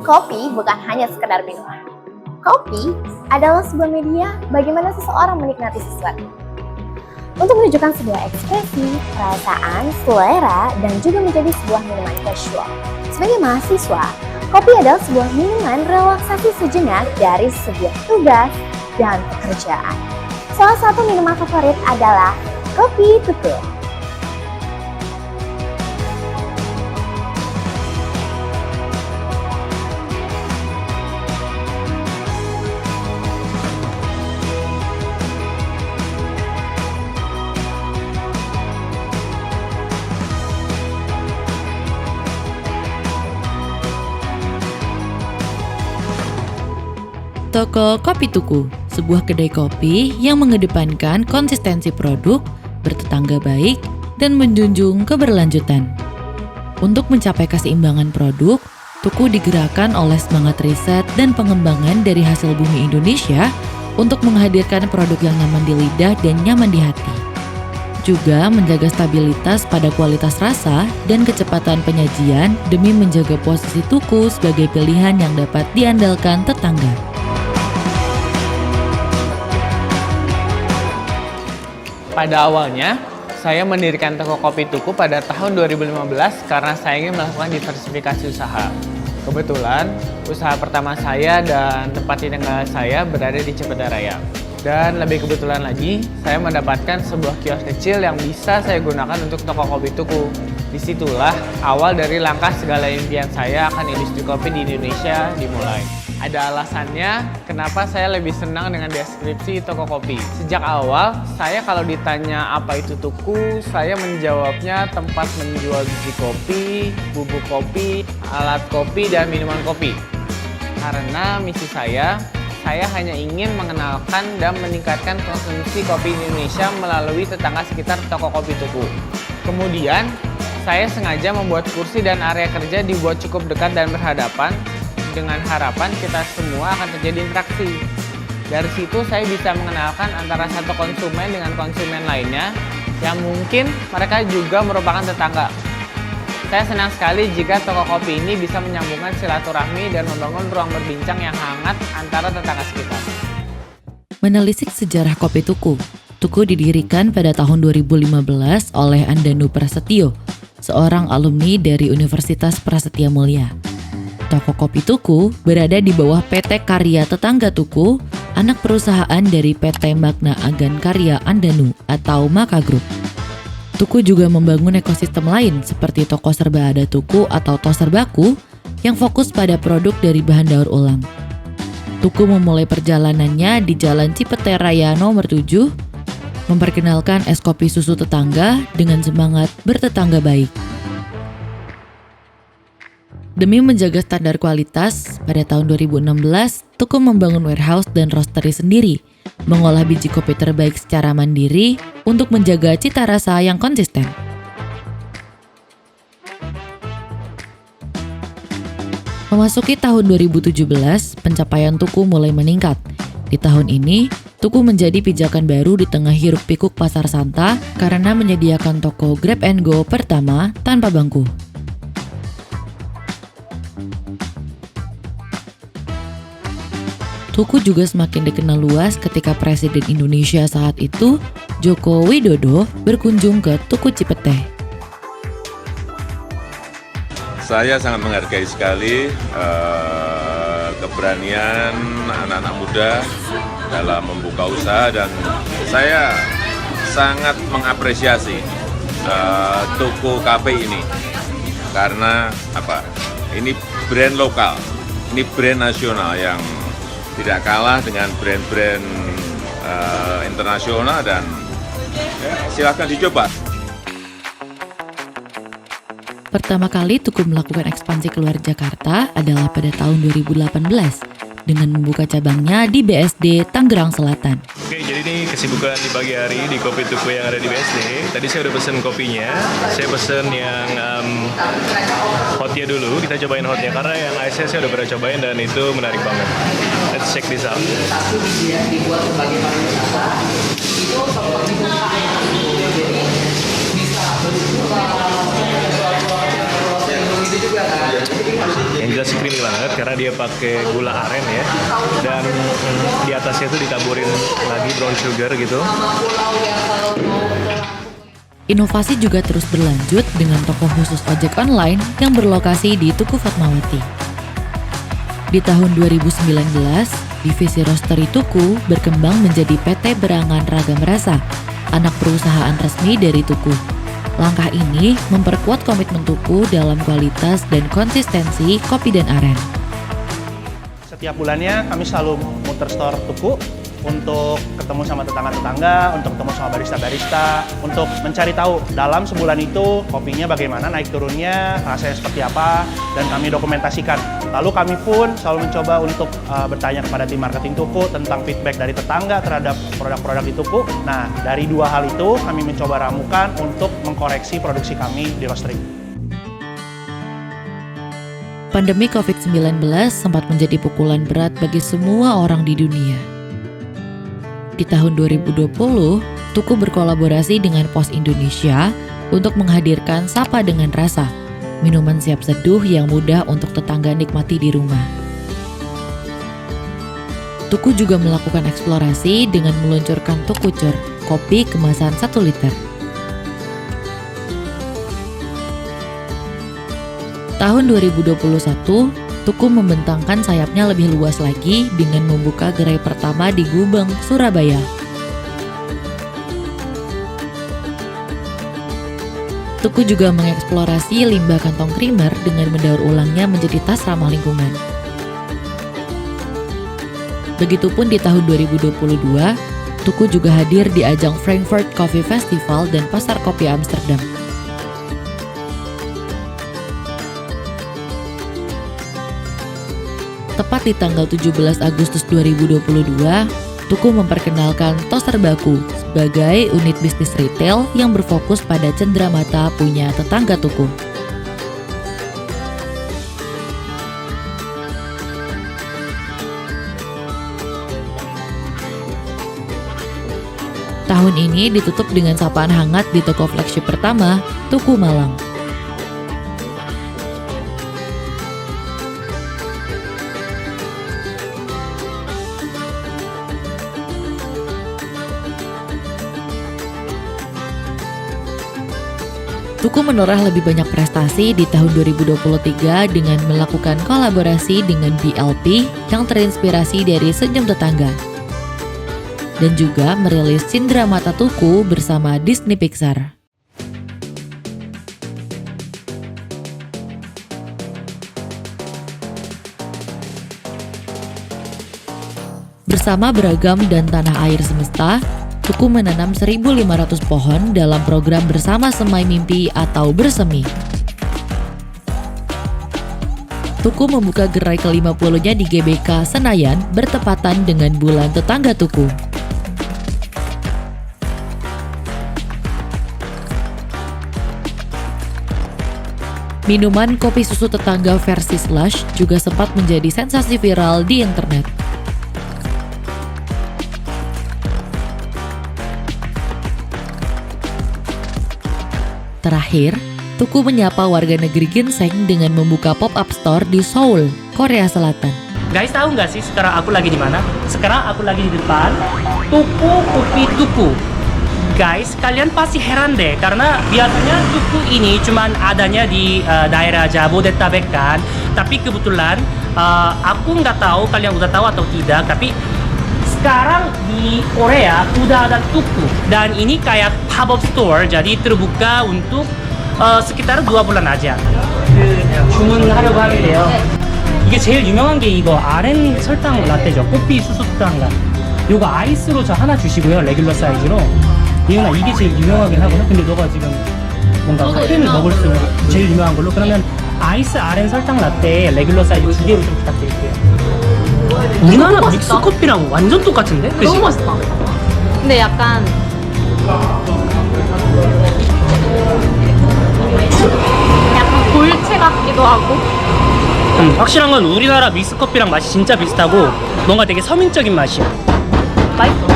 Kopi bukan hanya sekedar minuman. Kopi adalah sebuah media bagaimana seseorang menikmati sesuatu. Untuk menunjukkan sebuah ekspresi, perasaan, selera, dan juga menjadi sebuah minuman casual. Sebagai mahasiswa, kopi adalah sebuah minuman relaksasi sejenak dari sebuah tugas dan pekerjaan. Salah satu minuman favorit adalah kopi tuku. Toko Kopi Tuku, sebuah kedai kopi yang mengedepankan konsistensi produk, bertetangga baik, dan menjunjung keberlanjutan. Untuk mencapai keseimbangan produk, Tuku digerakkan oleh semangat riset dan pengembangan dari hasil bumi Indonesia untuk menghadirkan produk yang nyaman di lidah dan nyaman di hati. Juga menjaga stabilitas pada kualitas rasa dan kecepatan penyajian demi menjaga posisi Tuku sebagai pilihan yang dapat diandalkan tetangga. Pada awalnya, saya mendirikan toko Kopi Tuku pada tahun 2015 karena saya ingin melakukan diversifikasi usaha. Kebetulan, usaha pertama saya dan tempat tinggal saya berada di Cipeteraya. Dan lebih kebetulan lagi, saya mendapatkan sebuah kios kecil yang bisa saya gunakan untuk toko Kopi Tuku. Disitulah awal dari langkah segala impian saya akan industri kopi di Indonesia dimulai. Ada alasannya kenapa saya lebih senang dengan deskripsi toko kopi. Sejak awal, saya kalau ditanya apa itu tuku, saya menjawabnya tempat menjual biji kopi, bubuk kopi, alat kopi, dan minuman kopi. Karena misi saya hanya ingin mengenalkan dan meningkatkan konsumsi kopi di Indonesia melalui tetangga sekitar toko Kopi Tuku. Kemudian, saya sengaja membuat kursi dan area kerja dibuat cukup dekat dan berhadapan, dengan harapan kita semua akan terjadi interaksi. Dari situ saya bisa mengenalkan antara satu konsumen dengan konsumen lainnya yang mungkin mereka juga merupakan tetangga. Saya senang sekali jika toko kopi ini bisa menyambungkan silaturahmi dan membangun ruang berbincang yang hangat antara tetangga sekitar. Menelisik sejarah Kopi Tuku, Tuku didirikan pada tahun 2015 oleh Andanu Prasetyo, seorang alumni dari Universitas Prasetya Mulia. Toko Kopi Tuku berada di bawah PT Karya Tetangga Tuku, anak perusahaan dari PT Magna Agan Karya Andanu atau Maka Group. Tuku juga membangun ekosistem lain seperti toko serba ada Tuku atau Tos Serbaku yang fokus pada produk dari bahan daur ulang. Tuku memulai perjalanannya di Jalan Cipeteraya nomor 7, memperkenalkan es kopi susu tetangga dengan semangat bertetangga baik. Demi menjaga standar kualitas, pada tahun 2016, Tuku membangun warehouse dan roastery sendiri, mengolah biji kopi terbaik secara mandiri untuk menjaga cita rasa yang konsisten. Memasuki tahun 2017, pencapaian Tuku mulai meningkat. Di tahun ini, Tuku menjadi pijakan baru di tengah hiruk-pikuk pasar Santa karena menyediakan toko Grab and Go pertama tanpa bangku. Tuku juga semakin dikenal luas ketika Presiden Indonesia saat itu, Joko Widodo, berkunjung ke Tuku Cipete. Saya sangat menghargai sekali keberanian anak-anak muda dalam membuka usaha dan saya sangat mengapresiasi Tuku Cafe ini karena ini brand lokal, ini brand nasional yang tidak kalah dengan brand-brand internasional dan silakan dicoba. Pertama kali Tuku melakukan ekspansi keluar Jakarta adalah pada tahun 2018 dengan membuka cabangnya di BSD Tangerang Selatan. Oke, jadi ini kesibukan di pagi hari di Kopi Tuku yang ada di BSD. Tadi saya udah pesen kopinya, saya pesen yang hotnya dulu, kita cobain hotnya karena yang ice saya udah pernah cobain dan itu menarik banget. Let's check this out. Dibuat sebagai pariwisata itu seperti bisa Yang jelas creamy banget, karena dia pakai gula aren ya, dan di atasnya itu ditaburin lagi brown sugar gitu. Inovasi juga terus berlanjut dengan toko khusus ojek online yang berlokasi di Tuku Fatmawati. Di tahun 2019, divisi roastery Tuku berkembang menjadi PT Berangan Ragam Rasa, anak perusahaan resmi dari Tuku. Langkah ini memperkuat komitmen Tuku dalam kualitas dan konsistensi kopi dan aren. Setiap bulannya kami selalu muter store Tuku untuk ketemu sama tetangga-tetangga, untuk ketemu sama barista-barista, untuk mencari tahu dalam sebulan itu kopinya bagaimana naik turunnya, rasanya seperti apa, dan kami dokumentasikan. Lalu kami pun selalu mencoba untuk bertanya kepada tim marketing Tuku tentang feedback dari tetangga terhadap produk-produk di Tuku. Nah, dari dua hal itu kami mencoba ramukan untuk mengkoreksi produksi kami di roastery. Pandemi COVID-19 sempat menjadi pukulan berat bagi semua orang di dunia. Di tahun 2020, Tuku berkolaborasi dengan Pos Indonesia untuk menghadirkan Sapa dengan Rasa, minuman siap seduh yang mudah untuk tetangga nikmati di rumah. Tuku juga melakukan eksplorasi dengan meluncurkan Tukucur, kopi kemasan 1 liter. Tahun 2021, Tuku membentangkan sayapnya lebih luas lagi dengan membuka gerai pertama di Gubeng, Surabaya. Tuku juga mengeksplorasi limbah kantong creamer dengan mendaur ulangnya menjadi tas ramah lingkungan. Begitupun di tahun 2022, Tuku juga hadir di ajang Frankfurt Coffee Festival dan Pasar Kopi Amsterdam. Tepat di tanggal 17 Agustus 2022, Tuku memperkenalkan Toaster Baku sebagai unit bisnis retail yang berfokus pada cenderamata punya tetangga Tuku. Tahun ini ditutup dengan sapaan hangat di toko flagship pertama, Tuku Malang. Tuku menoreh lebih banyak prestasi di tahun 2023 dengan melakukan kolaborasi dengan BLP yang terinspirasi dari Senyum Tetangga. Dan juga merilis Cenderamata Tuku bersama Disney Pixar. Bersama Beragam dan Tanah Air Semesta, Tuku menanam 1.500 pohon dalam program Bersama Semai Mimpi atau Bersemi. Tuku membuka gerai ke-50-nya di GBK Senayan bertepatan dengan Bulan Tetangga Tuku. Minuman kopi susu tetangga versi slush juga sempat menjadi sensasi viral di internet. Terakhir, Tuku menyapa warga negeri ginseng dengan membuka pop-up store di Seoul, Korea Selatan. Guys, tahu nggak sih sekarang aku lagi di mana? Sekarang aku lagi di depan Tuku Kopi Tuku. Guys, kalian pasti heran deh karena biasanya Tuku ini cuman adanya di daerah Jabodetabek kan. Tapi kebetulan aku nggak tahu kalian udah tahu atau tidak, tapi sekarang di Korea udah ada Tuku dan ini kayak pop-up store, jadi terbuka untuk sekitar 2 bulan aja. 주문하려고 하는데요. 이게 제일 유명한 게 이거 아렌 설탕 라떼죠. 커피 수수 땅가. 요거 아이스로 저 하나 주시고요. 레귤러 사이즈로. 이거나 이게 제일 유명하긴 하거든. 근데 너가 지금 뭔가 카페인을 먹을 수 제일 유명한 걸로 그러면 아이스 아렌 설탕 라떼 레귤러 사이즈 2개로 좀 부탁드릴게요. 우리나라 믹스 커피랑 완전 똑같은데? 그치? 너무 맛있다. 근데 약간 골체 같기도 하고. 확실한 건 우리나라 믹스 커피랑 맛이 진짜 비슷하고 뭔가 되게 서민적인 맛이야. 맛있어.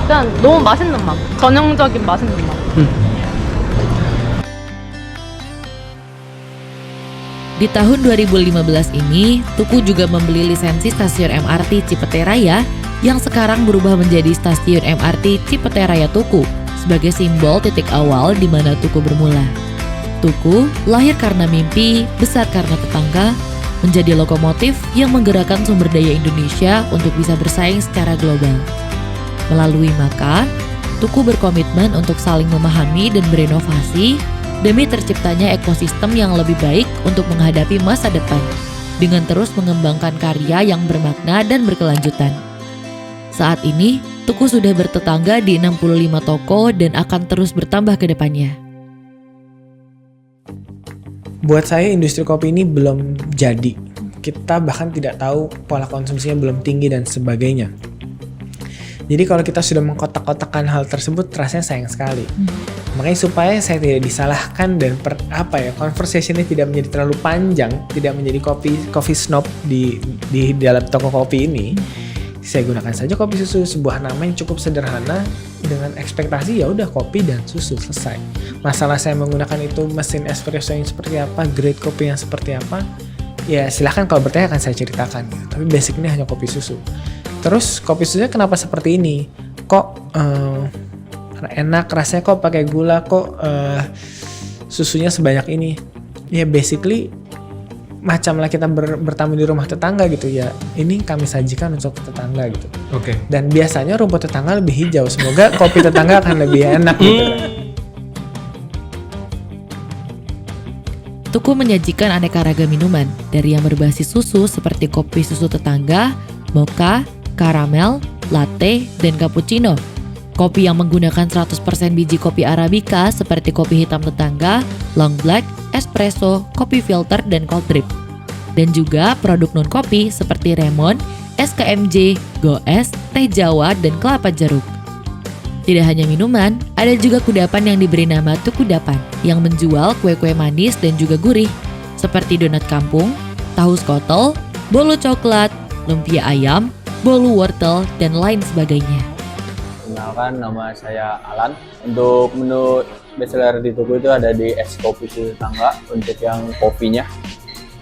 그냥 너무 맛있는 맛. 전형적인 맛있는 맛. Di tahun 2015 ini, Tuku juga membeli lisensi stasiun MRT Cipete Raya yang sekarang berubah menjadi stasiun MRT Cipete Raya Tuku sebagai simbol titik awal di mana Tuku bermula. Tuku lahir karena mimpi, besar karena tetangga, menjadi lokomotif yang menggerakkan sumber daya Indonesia untuk bisa bersaing secara global. Melalui Maka, Tuku berkomitmen untuk saling memahami dan berinovasi demi terciptanya ekosistem yang lebih baik untuk menghadapi masa depan, dengan terus mengembangkan karya yang bermakna dan berkelanjutan. Saat ini, Tuku sudah bertetangga di 65 toko dan akan terus bertambah ke depannya. Buat saya industri kopi ini belum jadi. Kita bahkan tidak tahu pola konsumsinya belum tinggi dan sebagainya. Jadi kalau kita sudah mengkotak-kotakkan hal tersebut rasanya sayang sekali. Makanya supaya saya tidak disalahkan dan conversation-nya tidak menjadi terlalu panjang, tidak menjadi coffee snob di dalam toko kopi ini, saya gunakan saja kopi susu, sebuah nama yang cukup sederhana dengan ekspektasi ya udah kopi dan susu selesai. Masalah saya menggunakan itu mesin espresso yang seperti apa, grade kopi yang seperti apa, ya silahkan kalau bertanya akan saya ceritakan. Tapi basicnya hanya kopi susu. Terus kopi susunya kenapa seperti ini? Kok enak rasanya, kok pakai gula, kok susunya sebanyak ini? Ya basically macamlah kita bertamu di rumah tetangga gitu ya. Ini kami sajikan untuk tetangga gitu. Oke. Dan biasanya rumput tetangga lebih hijau. Semoga kopi tetangga akan lebih enak gitu. Tuku menyajikan aneka ragam minuman dari yang berbasis susu seperti kopi susu tetangga, mocha, karamel, latte, dan cappuccino. Kopi yang menggunakan 100% biji kopi Arabica seperti kopi hitam tetangga, long black, espresso, kopi filter, dan cold drip. Dan juga produk non-kopi seperti Remon, SKMJ, Goes, teh Jawa, dan kelapa jeruk. Tidak hanya minuman, ada juga kudapan yang diberi nama Tukudapan yang menjual kue-kue manis dan juga gurih seperti donat kampung, tahu skotol, bolu coklat, lumpia ayam, bolu wortel, dan lain sebagainya. Kenalkan, nama saya Alan. Untuk menu bestseller di Tuku itu ada di es kopi susu tetangga untuk yang kopinya.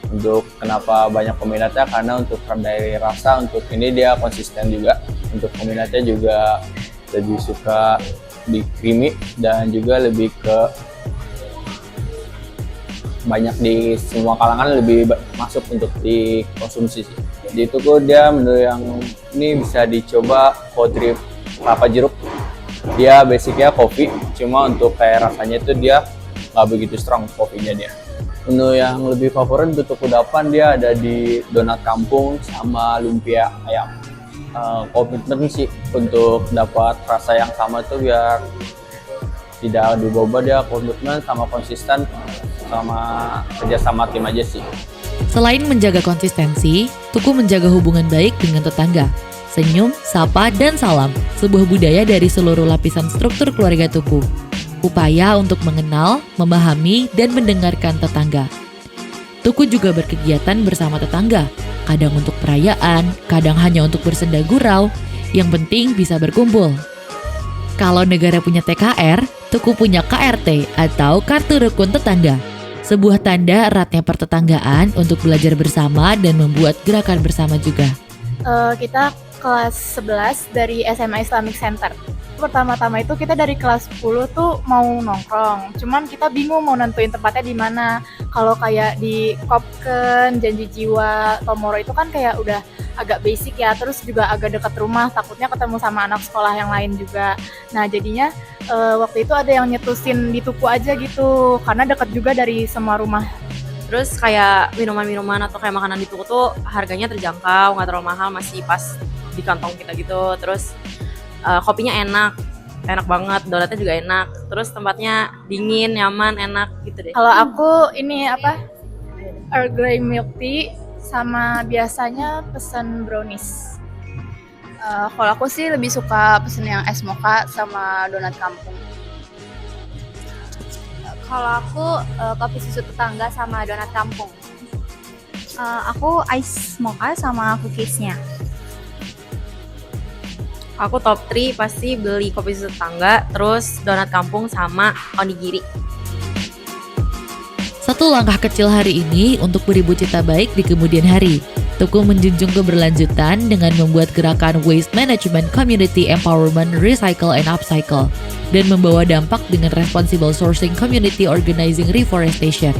Untuk kenapa banyak peminatnya, karena untuk dari rasa untuk ini dia konsisten juga. Untuk peminatnya juga lebih suka di creamy dan juga lebih ke banyak di semua kalangan lebih masuk untuk dikonsumsi sih. Di Tuku dia menu yang ini bisa dicoba cold drip kelapa jeruk. Dia basicnya kopi, cuma untuk kayak rasanya itu dia nggak begitu strong kopinya dia. Menu yang lebih favorit untuk kudapan dia ada di donat kampung sama lumpia ayam. Komitmen sih untuk dapat rasa yang sama itu biar tidak diubah-ubah, dia komitmen sama konsisten sama kerja sama tim aja sih. Selain menjaga konsistensi, Tuku menjaga hubungan baik dengan tetangga. Senyum, sapa, dan salam, sebuah budaya dari seluruh lapisan struktur keluarga Tuku. Upaya untuk mengenal, memahami, dan mendengarkan tetangga. Tuku juga berkegiatan bersama tetangga, kadang untuk perayaan, kadang hanya untuk bersenda gurau, yang penting bisa berkumpul. Kalau negara punya TKR, Tuku punya KRT atau Kartu Rukun Tetangga. Sebuah tanda eratnya pertetanggaan untuk belajar bersama dan membuat gerakan bersama juga. Kita kelas 11 dari SMA Islamic Center. Pertama-tama itu kita dari kelas 10 tuh mau nongkrong, cuman kita bingung mau nentuin tempatnya di mana. Kalau kayak di Kopken, Janji Jiwa, Tomoro itu kan kayak udah agak basic ya, terus juga agak dekat rumah, takutnya ketemu sama anak sekolah yang lain juga. Nah jadinya waktu itu ada yang nyetusin di Tuku aja gitu, karena dekat juga dari semua rumah. Terus kayak minuman-minuman atau kayak makanan di Tuku tuh harganya terjangkau, nggak terlalu mahal, masih pas di kantong kita gitu. Terus kopinya enak banget, donatnya juga enak. Terus tempatnya dingin, nyaman, enak gitu deh. Kalau aku ini Earl Grey milk tea sama biasanya pesen brownies. Kalau aku sih lebih suka pesen yang es mocha sama donat kampung. Kalau aku kopi susu tetangga sama donat kampung. Aku ice mocha sama cookiesnya. Aku top 3 pasti beli kopi susu tetangga, terus donat kampung sama onigiri. Satu langkah kecil hari ini untuk beribu cita baik di kemudian hari. Tuku menjunjung keberlanjutan dengan membuat gerakan Waste Management Community Empowerment Recycle and Upcycle dan membawa dampak dengan Responsible Sourcing Community Organizing Reforestation.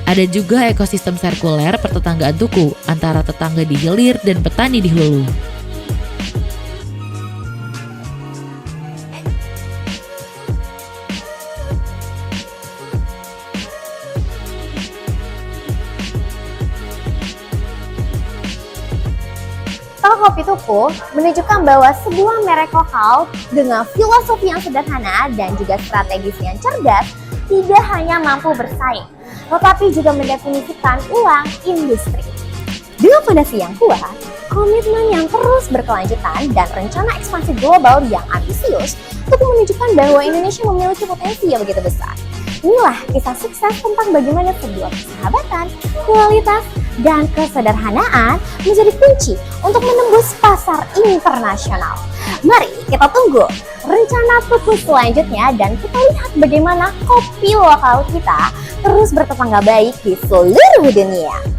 Ada juga ekosistem sirkuler pertetanggaan Tuku antara tetangga di hilir dan petani di hulu. Toko Kopi Tuku menunjukkan bahwa sebuah merek lokal dengan filosofi yang sederhana dan juga strategis yang cerdas tidak hanya mampu bersaing, tetapi juga mendefinisikan ulang industri. Dengan fondasi yang kuat, komitmen yang terus berkelanjutan, dan rencana ekspansi global yang ambisius, Tuku menunjukkan bahwa Indonesia memiliki potensi yang begitu besar. Inilah kisah sukses tentang bagaimana sebuah persahabatan, kualitas, dan kesederhanaan menjadi kunci untuk menembus pasar internasional. Mari kita tunggu rencana Tuku selanjutnya dan kita lihat bagaimana kopi lokal kita terus bertetangga baik di seluruh dunia.